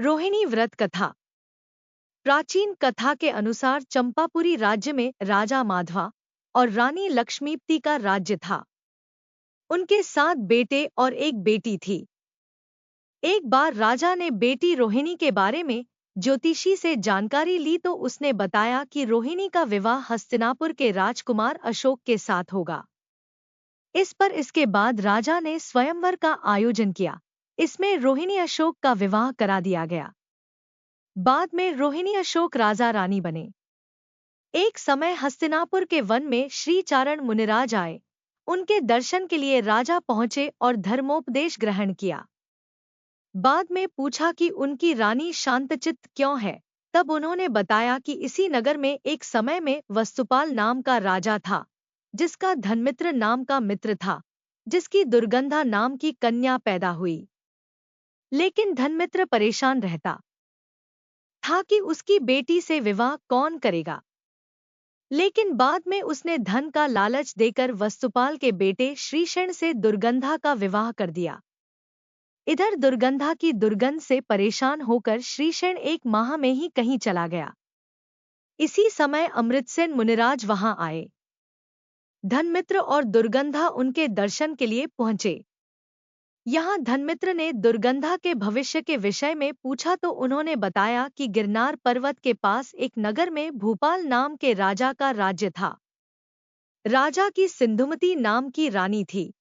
रोहिणी व्रत कथा। प्राचीन कथा के अनुसार चंपापुरी राज्य में राजा माधवा और रानी लक्ष्मीपति का राज्य था। उनके 7 बेटे और एक बेटी थी। एक बार राजा ने बेटी रोहिणी के बारे में ज्योतिषी से जानकारी ली तो उसने बताया कि रोहिणी का विवाह हस्तिनापुर के राजकुमार अशोक के साथ होगा। इस पर इसके बाद राजा ने स्वयंवर का आयोजन किया। इसमें रोहिणी अशोक का विवाह करा दिया गया। बाद में रोहिणी अशोक राजा रानी बने। एक समय हस्तिनापुर के वन में श्री चारण मुनिराज आए। उनके दर्शन के लिए राजा पहुंचे और धर्मोपदेश ग्रहण किया। बाद में पूछा कि उनकी रानी शांतचित्त क्यों है। तब उन्होंने बताया कि इसी नगर में एक समय में वस्तुपाल नाम का राजा था, जिसका धनमित्र नाम का मित्र था, जिसकी दुर्गंधा नाम की कन्या पैदा हुई। लेकिन धनमित्र परेशान रहता था कि उसकी बेटी से विवाह कौन करेगा। लेकिन बाद में उसने धन का लालच देकर वस्तुपाल के बेटे श्रीशेण से दुर्गंधा का विवाह कर दिया। इधर दुर्गंधा की दुर्गंध से परेशान होकर श्रीशेण 1 माह में ही कहीं चला गया। इसी समय अमृतसेन मुनिराज वहां आए। धनमित्र और दुर्गंधा उनके दर्शन के लिए पहुंचे। यहाँ धनमित्र ने दुर्गंधा के भविष्य के विषय में पूछा तो उन्होंने बताया कि गिरनार पर्वत के पास एक नगर में भूपाल नाम के राजा का राज्य था। राजा की सिंधुमती नाम की रानी थी।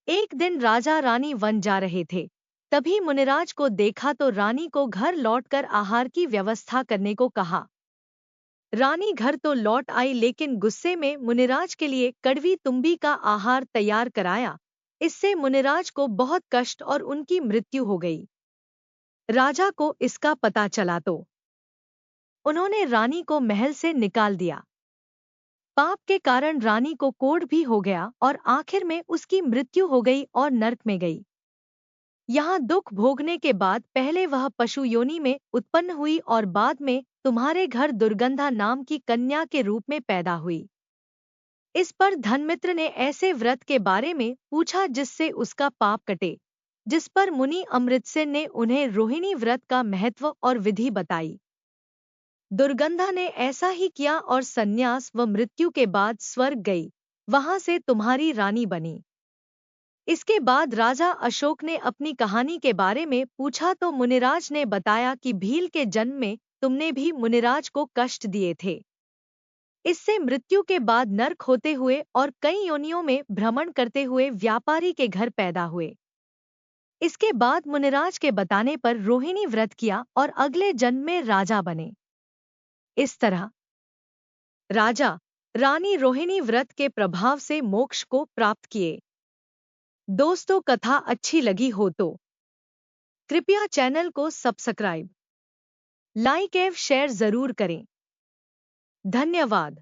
एक दिन राजा रानी वन जा रहे थे, तभी मुनिराज को देखा तो रानी को घर लौटकर आहार की व्यवस्था करने को कहा। रानी घर तो लौट आई, लेकिन गुस्से में मुनिराज के लिए कड़वी तुम्बी का आहार तैयार कराया। इससे मुनिराज को बहुत कष्ट और उनकी मृत्यु हो गई। राजा को इसका पता चला तो उन्होंने रानी को महल से निकाल दिया। पाप के कारण रानी को कोढ़ भी हो गया और आखिर में उसकी मृत्यु हो गई और नरक में गई। यहाँ दुख भोगने के बाद पहले वह पशु योनि में उत्पन्न हुई और बाद में तुम्हारे घर दुर्गंधा नाम की कन्या के रूप में पैदा हुई। इस पर धनमित्र ने ऐसे व्रत के बारे में पूछा जिससे उसका पाप कटे, जिस पर मुनि अमृतसेन ने उन्हें रोहिणी व्रत का महत्व और विधि बताई। दुर्गंधा ने ऐसा ही किया और संन्यास व मृत्यु के बाद स्वर्ग गई, वहां से तुम्हारी रानी बनी। इसके बाद राजा अशोक ने अपनी कहानी के बारे में पूछा तो मुनिराज ने बताया कि भील के जन्म में तुमने भी मुनिराज को कष्ट दिए थे। इससे मृत्यु के बाद नरक होते हुए और कई योनियों में भ्रमण करते हुए व्यापारी के घर पैदा हुए। इसके बाद मुनिराज के बताने पर रोहिणी व्रत किया और अगले जन्म में राजा बने। इस तरह राजा रानी रोहिणी व्रत के प्रभाव से मोक्ष को प्राप्त किए। दोस्तों, कथा अच्छी लगी हो तो कृपया चैनल को सब्सक्राइब, लाइक एवं शेयर जरूर करें। धन्यवाद।